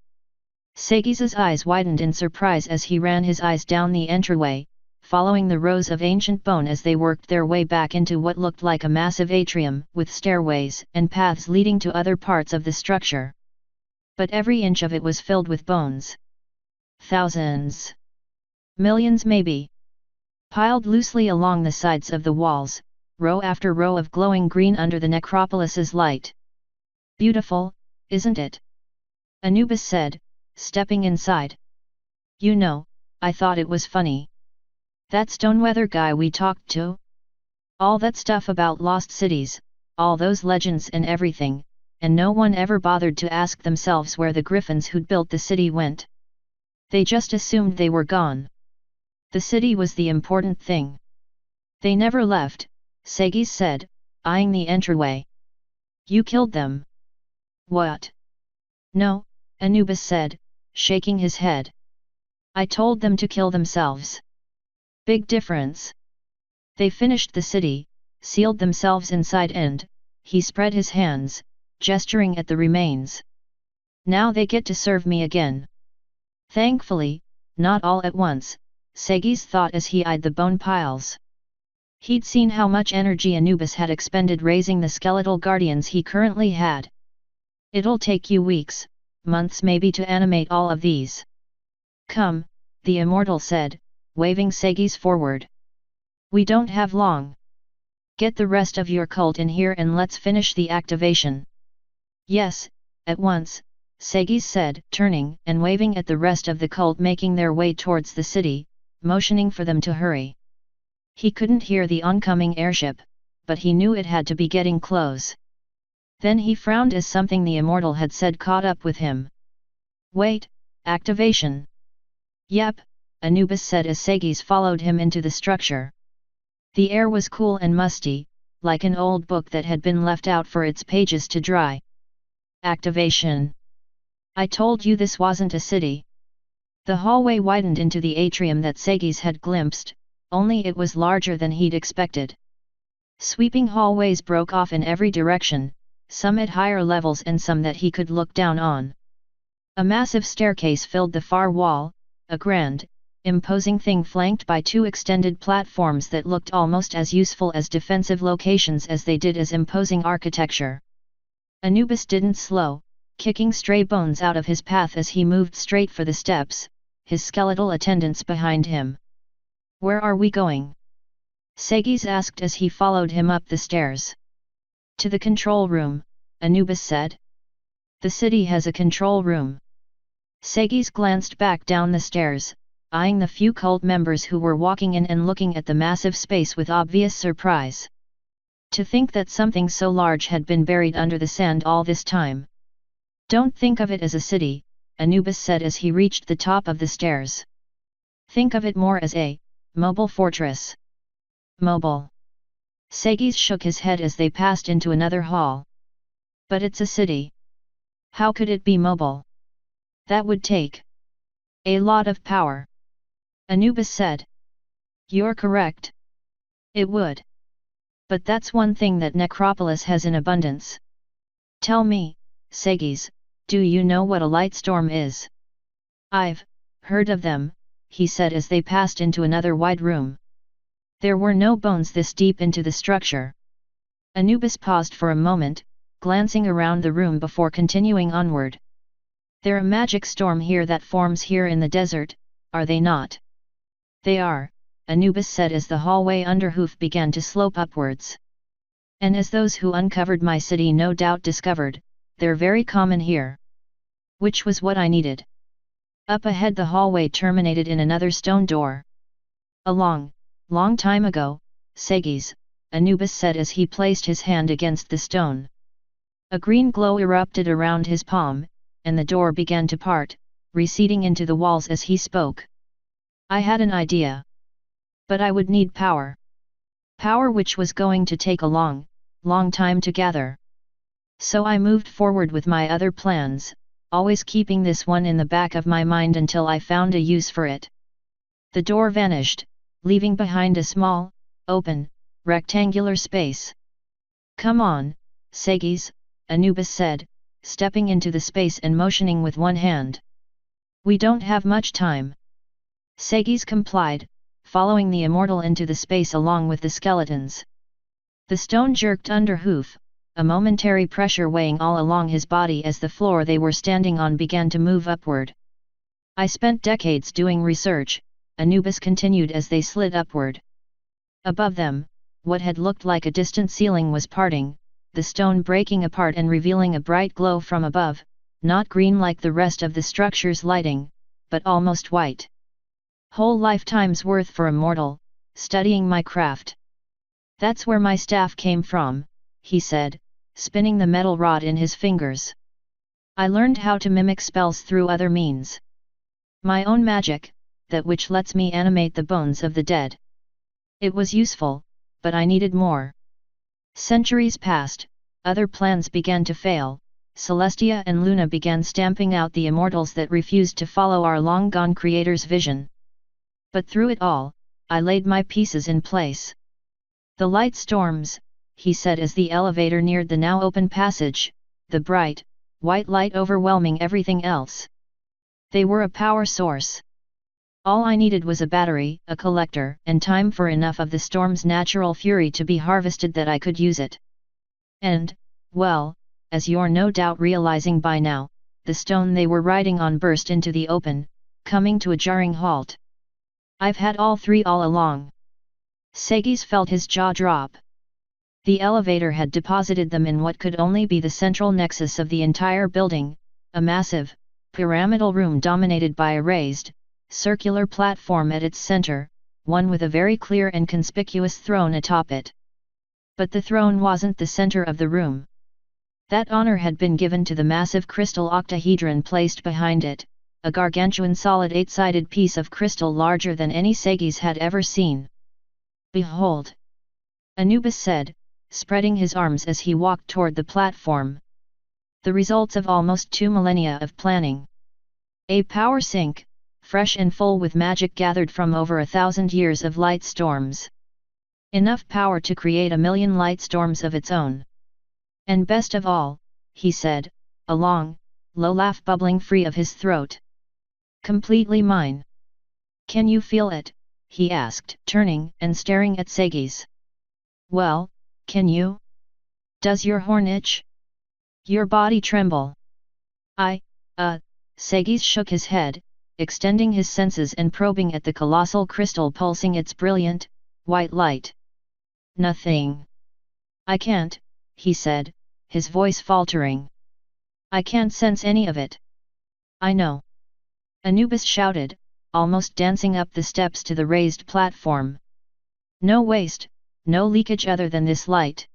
Sagis's eyes widened in surprise as he ran his eyes down the entryway, following the rows of ancient bone as they worked their way back into what looked like a massive atrium with stairways and paths leading to other parts of the structure. But every inch of it was filled with bones. Thousands. Millions maybe. Piled loosely along the sides of the walls, row after row of glowing green under the necropolis's light. Beautiful, isn't it? Anubis said, stepping inside. You know, I thought it was funny. That Stoneweather guy we talked to? All that stuff about lost cities, all those legends and everything, and no one ever bothered to ask themselves where the griffins who'd built the city went. They just assumed they were gone. The city was the important thing. They never left, Segis said, eyeing the entryway. You killed them. What? No, Anubis said, shaking his head. I told them to kill themselves. Big difference. They finished the city, sealed themselves inside and, he spread his hands, gesturing at the remains. Now they get to serve me again. Thankfully, not all at once, Segis thought as he eyed the bone piles. He'd seen how much energy Anubis had expended raising the skeletal guardians he currently had. It'll take you weeks, months maybe to animate all of these. Come, the immortal said, waving Segis forward. We don't have long. Get the rest of your cult in here and let's finish the activation. Yes, at once, Segis said, turning and waving at the rest of the cult making their way towards the city, motioning for them to hurry. He couldn't hear the oncoming airship, but he knew it had to be getting close. Then he frowned as something the immortal had said caught up with him. Wait, activation. Yep, Anubis said as Segis followed him into the structure. The air was cool and musty, like an old book that had been left out for its pages to dry. Activation. I told you this wasn't a city. The hallway widened into the atrium that Segis had glimpsed, only it was larger than he'd expected. Sweeping hallways broke off in every direction, some at higher levels and some that he could look down on. A massive staircase filled the far wall, a grand, imposing thing flanked by two extended platforms that looked almost as useful as defensive locations as they did as imposing architecture. Anubis didn't slow, kicking stray bones out of his path as he moved straight for the steps, his skeletal attendants behind him. Where are we going? Segis asked as he followed him up the stairs. To the control room, Anubis said. The city has a control room. Segis glanced back down the stairs, eyeing the few cult members who were walking in and looking at the massive space with obvious surprise. To think that something so large had been buried under the sand all this time. Don't think of it as a city, Anubis said as he reached the top of the stairs. Think of it more as a mobile fortress. Mobile. Segis shook his head as they passed into another hall. But it's a city. How could it be mobile? That would take a lot of power. Anubis said. You're correct. It would. But that's one thing that Necropolis has in abundance. Tell me, Segis, do you know what a light storm is? I've heard of them, he said as they passed into another wide room. There were no bones this deep into the structure. Anubis paused for a moment, glancing around the room before continuing onward. They're a magic storm here that forms here in the desert, are they not? They are, Anubis said as the hallway underhoof began to slope upwards. And as those who uncovered my city no doubt discovered, they're very common here. Which was what I needed. Up ahead the hallway terminated in another stone door. A long time ago, Segis, Anubis said as he placed his hand against the stone. A green glow erupted around his palm, and the door began to part, receding into the walls as he spoke. I had an idea. But I would need power. Power which was going to take a long time to gather. So I moved forward with my other plans, always keeping this one in the back of my mind until I found a use for it. The door vanished, leaving behind a small, open, rectangular space. Come on, Segis, Anubis said, stepping into the space and motioning with one hand. We don't have much time. Segis complied, following the immortal into the space along with the skeletons. The stone jerked under hoof, a momentary pressure weighing all along his body as the floor they were standing on began to move upward. I spent decades doing research, Anubis continued as they slid upward. Above them, what had looked like a distant ceiling was parting, the stone breaking apart and revealing a bright glow from above, not green like the rest of the structure's lighting, but almost white. Whole lifetime's worth for a mortal, studying my craft. That's where my staff came from, he said, spinning the metal rod in his fingers. I learned how to mimic spells through other means. My own magic, that which lets me animate the bones of the dead. It was useful, but I needed more. Centuries passed, other plans began to fail, Celestia and Luna began stamping out the immortals that refused to follow our long-gone creator's vision. But through it all, I laid my pieces in place. The light storms, he said as the elevator neared the now open passage, the bright, white light overwhelming everything else. They were a power source. All I needed was a battery, a collector, and time for enough of the storm's natural fury to be harvested that I could use it. And, well, as you're no doubt realizing by now, the stone they were riding on burst into the open, coming to a jarring halt. I've had all three all along. Segis felt his jaw drop. The elevator had deposited them in what could only be the central nexus of the entire building, a massive, pyramidal room dominated by a raised, circular platform at its center, one with a very clear and conspicuous throne atop it. But the throne wasn't the center of the room. That honor had been given to the massive crystal octahedron placed behind it, a gargantuan solid 8-sided piece of crystal larger than any Segis had ever seen. Behold! Anubis said, spreading his arms as he walked toward the platform. The results of almost 2 millennia of planning. A power sink, fresh and full with magic gathered from over 1,000 years of light storms. Enough power to create 1,000,000 light storms of its own. And best of all, he said, a long, low laugh bubbling free of his throat. Completely mine. Can you feel it? He asked, turning and staring at Segis. Well, can you? Does your horn itch? Your body tremble? Segis shook his head, extending his senses and probing at the colossal crystal pulsing its brilliant, white light. Nothing. I can't, he said, his voice faltering. I can't sense any of it. I know. Anubis shouted, almost dancing up the steps to the raised platform. No waste, no leakage other than this light.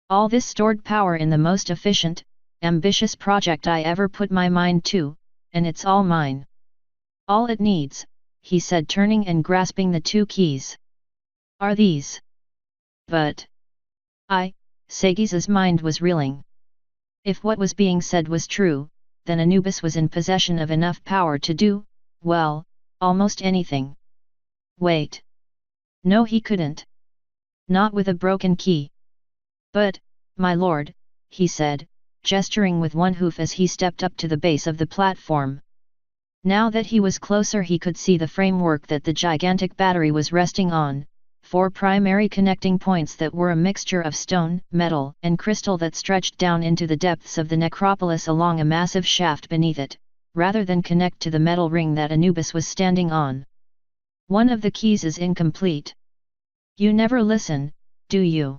All this stored power in the most efficient, ambitious project I ever put my mind to, and it's all mine. All it needs, he said turning and grasping the 2 keys. Are these? But... Segis's mind was reeling. If what was being said was true, then Anubis was in possession of enough power to do, well, almost anything. Wait. No, he couldn't. Not with a broken key. But, my lord, he said, gesturing with one hoof as he stepped up to the base of the platform. Now that he was closer he could see the framework that the gigantic battery was resting on, 4 primary connecting points that were a mixture of stone, metal, and crystal that stretched down into the depths of the necropolis along a massive shaft beneath it, rather than connect to the metal ring that Anubis was standing on. One of the keys is incomplete. You never listen, do you?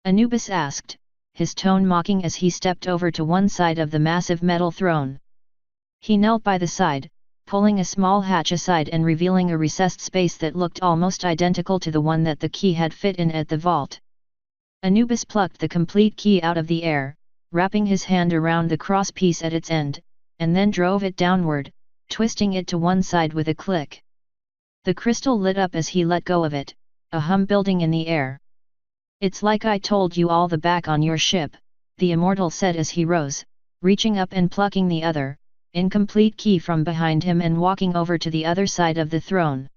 Anubis asked, his tone mocking as he stepped over to one side of the massive metal throne. He knelt by the side, pulling a small hatch aside and revealing a recessed space that looked almost identical to the one that the key had fit in at the vault. Anubis plucked the complete key out of the air, wrapping his hand around the crosspiece at its end, and then drove it downward, twisting it to one side with a click. The crystal lit up as he let go of it, a hum building in the air. It's like I told you all the back on your ship, the immortal said as he rose, reaching up and plucking the other, incomplete key from behind him and walking over to the other side of the throne.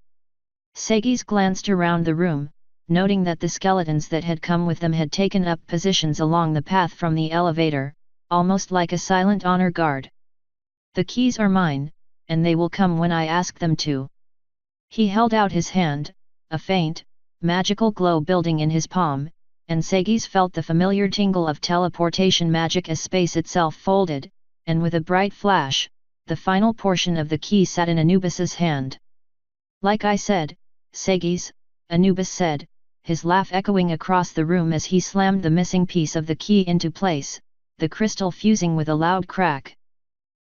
Segis glanced around the room, noting that the skeletons that had come with them had taken up positions along the path from the elevator, almost like a silent honor guard. The keys are mine, and they will come when I ask them to. He held out his hand, a faint, magical glow building in his palm, and Segis felt the familiar tingle of teleportation magic as space itself folded, and with a bright flash, the final portion of the key sat in Anubis's hand. Like I said, Segis, Anubis said, his laugh echoing across the room as he slammed the missing piece of the key into place, the crystal fusing with a loud crack.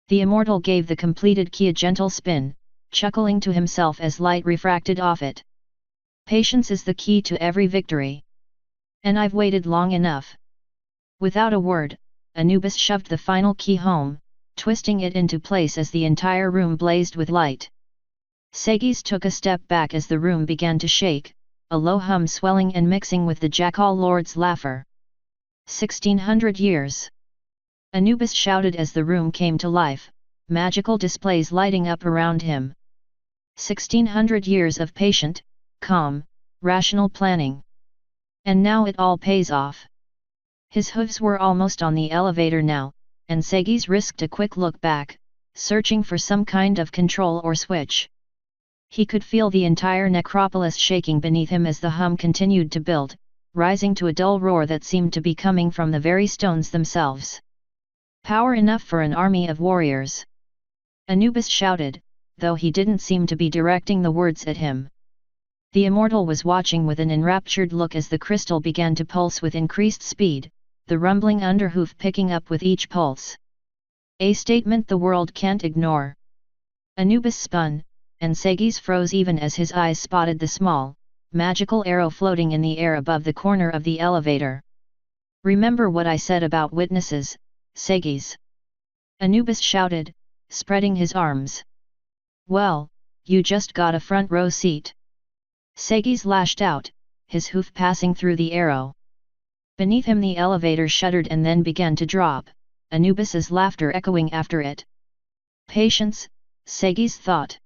The immortal gave the completed key a gentle spin, chuckling to himself as light refracted off it. Patience is the key to every victory. And I've waited long enough. Without a word, Anubis shoved the final key home, twisting it into place as the entire room blazed with light. Sagis took a step back as the room began to shake, a low hum swelling and mixing with the Jackal Lord's laughter. 1600 years! Anubis shouted as the room came to life, magical displays lighting up around him. 1600 years of patient, calm, rational planning. And now it all pays off. His hooves were almost on the elevator now, and Sagis risked a quick look back, searching for some kind of control or switch. He could feel the entire necropolis shaking beneath him as the hum continued to build, rising to a dull roar that seemed to be coming from the very stones themselves. Power enough for an army of warriors. Anubis shouted, though he didn't seem to be directing the words at him. The immortal was watching with an enraptured look as the crystal began to pulse with increased speed, the rumbling underhoof picking up with each pulse. A statement the world can't ignore. Anubis spun, and Sagis froze even as his eyes spotted the small, magical arrow floating in the air above the corner of the elevator. Remember what I said about witnesses, Sagis? Anubis shouted, spreading his arms. Well, you just got a front row seat. Sagis lashed out, his hoof passing through the arrow. Beneath him the elevator shuddered and then began to drop, Anubis's laughter echoing after it. Patience, Sagis thought.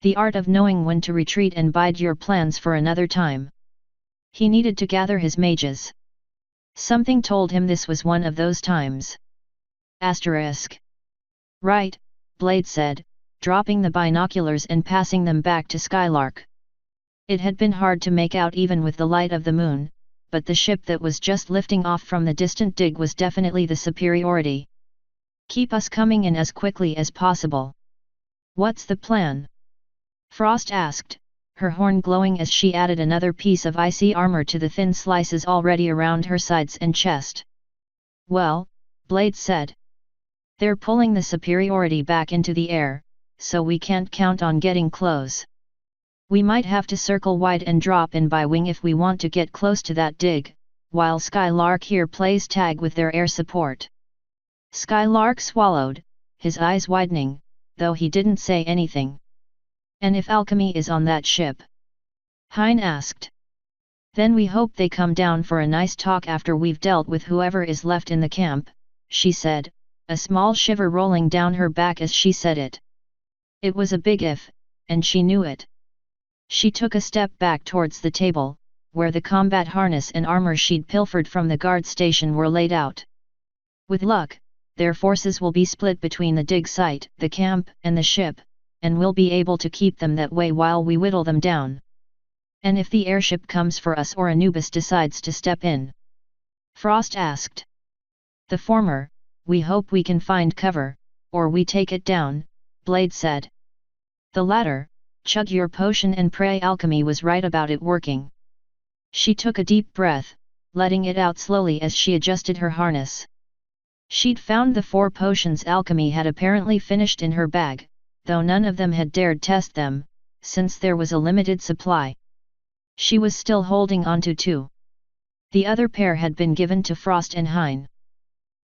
The art of knowing when to retreat and bide your plans for another time. He needed to gather his mages. Something told him this was one of those times. Asterisk. Right, Blade said, dropping the binoculars and passing them back to Skylark. It had been hard to make out even with the light of the moon, but the ship that was just lifting off from the distant dig was definitely the superiority. Keep us coming in as quickly as possible. What's the plan? Frost asked, her horn glowing as she added another piece of icy armor to the thin slices already around her sides and chest. Well, Blade said. They're pulling the superiority back into the air, so we can't count on getting close. We might have to circle wide and drop in by wing if we want to get close to that dig, while Skylark here plays tag with their air support. Skylark swallowed, his eyes widening, though he didn't say anything. And if alchemy is on that ship? Hein asked. Then we hope they come down for a nice talk after we've dealt with whoever is left in the camp, she said, a small shiver rolling down her back as she said it. It was a big if, and she knew it. She took a step back towards the table, where the combat harness and armor she'd pilfered from the guard station were laid out. With luck, their forces will be split between the dig site, the camp, and the ship, and we'll be able to keep them that way while we whittle them down. And if the airship comes for us or Anubis decides to step in? Frost asked. The former, we hope we can find cover, or we take it down, Blade said. The latter, chug your potion and pray alchemy was right about it working. She took a deep breath, letting it out slowly as she adjusted her harness. She'd found the 4 potions alchemy had apparently finished in her bag, though none of them had dared test them, since there was a limited supply. She was still holding onto 2. The other pair had been given to Frost and Hein.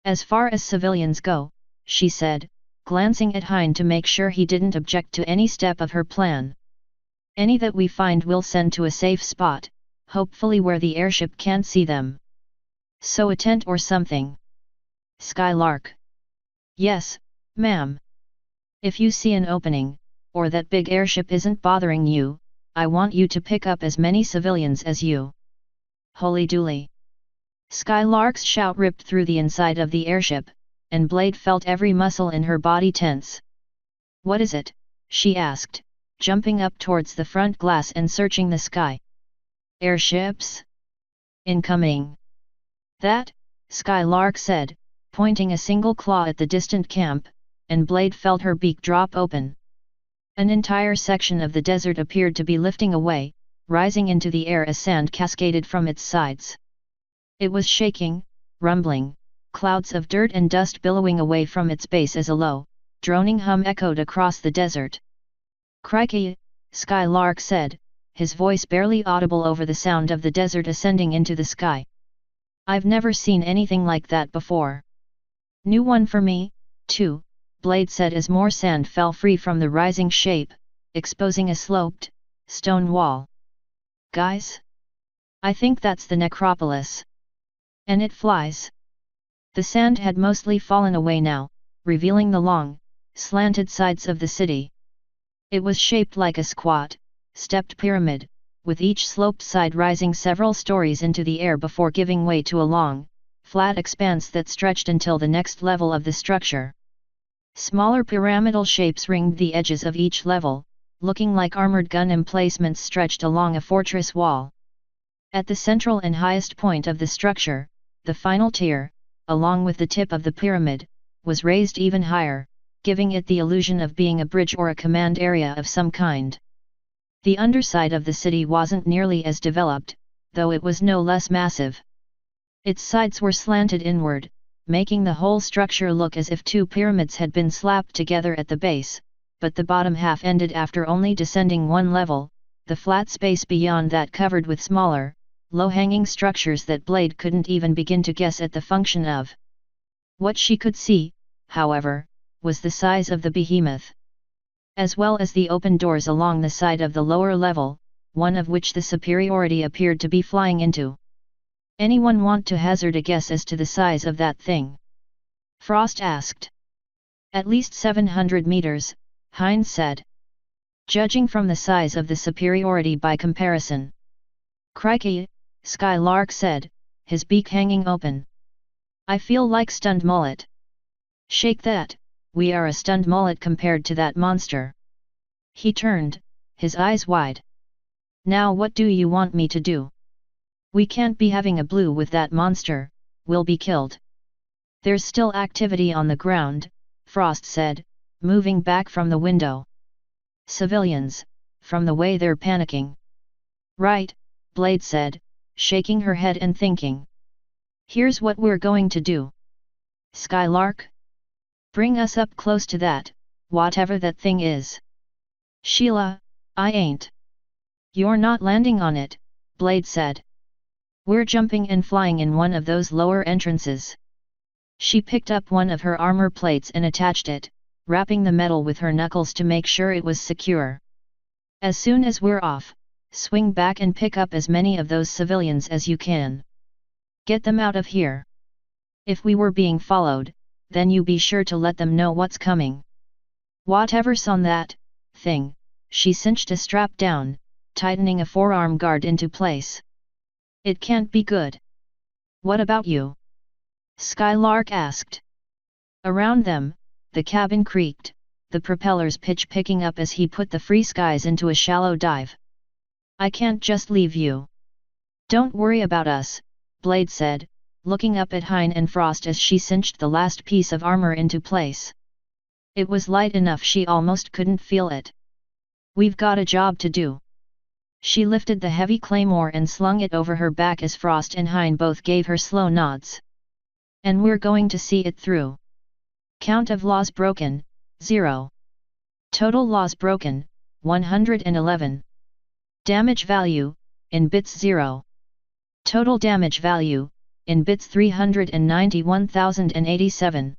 As far as civilians go, she said, glancing at Hein to make sure he didn't object to any step of her plan. Any that we find we'll send to a safe spot, hopefully where the airship can't see them. So a tent or something. Skylark. Yes, ma'am. If you see an opening, or that big airship isn't bothering you, I want you to pick up as many civilians as you. Holy dooly. Skylark's shout ripped through the inside of the airship, and Blade felt every muscle in her body tense. What is it? She asked, jumping up towards the front glass and searching the sky. Airships? Incoming. That, Skylark said, pointing a single claw at the distant camp, and Blade felt her beak drop open. An entire section of the desert appeared to be lifting away, rising into the air as sand cascaded from its sides. It was shaking, rumbling, clouds of dirt and dust billowing away from its base as a low, droning hum echoed across the desert. "Crikey," Skylark said, his voice barely audible over the sound of the desert ascending into the sky. "I've never seen anything like that before." "New one for me, too," Blade said as more sand fell free from the rising shape, exposing a sloped, stone wall. "Guys? I think that's the Necropolis. And it flies." The sand had mostly fallen away now, revealing the long, slanted sides of the city. It was shaped like a squat, stepped pyramid, with each sloped side rising several stories into the air before giving way to a long, flat expanse that stretched until the next level of the structure. Smaller pyramidal shapes ringed the edges of each level, looking like armored gun emplacements stretched along a fortress wall. At the central and highest point of the structure, the final tier, along with the tip of the pyramid, was raised even higher, giving it the illusion of being a bridge or a command area of some kind. The underside of the city wasn't nearly as developed, though it was no less massive. Its sides were slanted inward, making the whole structure look as if two pyramids had been slapped together at the base, but the bottom half ended after only descending one level, the flat space beyond that covered with smaller, low-hanging structures that Blade couldn't even begin to guess at the function of. What she could see, however, was the size of the behemoth, as well as the open doors along the side of the lower level, one of which the superiority appeared to be flying into. "Anyone want to hazard a guess as to the size of that thing?" Frost asked. "At least 700 meters, Hines said. "Judging from the size of the superiority by comparison." "Crikey," Skylark said, his beak hanging open. "I feel like stunned mullet." "Shake that, we are a stunned mullet compared to that monster." He turned, his eyes wide. "Now what do you want me to do? We can't be having a blue with that monster, we'll be killed." "There's still activity on the ground," Frost said, moving back from the window. "Civilians, from the way they're panicking." "Right," Blade said, shaking her head and thinking. "Here's what we're going to do. Skylark? Bring us up close to that, whatever that thing is." "Sheila, I ain't." "You're not landing on it," Blade said. "We're jumping and flying in one of those lower entrances." She picked up one of her armor plates and attached it, wrapping the metal with her knuckles to make sure it was secure. "As soon as we're off, swing back and pick up as many of those civilians as you can. Get them out of here. If we were being followed, then you be sure to let them know what's coming. Whatever's on that thing." She cinched a strap down, tightening a forearm guard into place. "It can't be good." "What about you?" Skylark asked. Around them, the cabin creaked, the propeller's pitch picking up as he put the free skies into a shallow dive. "I can't just leave you." "Don't worry about us," Blade said, looking up at Hein and Frost as she cinched the last piece of armor into place. It was light enough she almost couldn't feel it. "We've got a job to do." She lifted the heavy claymore and slung it over her back as Frost and Hein both gave her slow nods. "And we're going to see it through." Count of laws broken, 0. Total laws broken, 111. Damage value, in bits 0. Total damage value, in bits 391,087.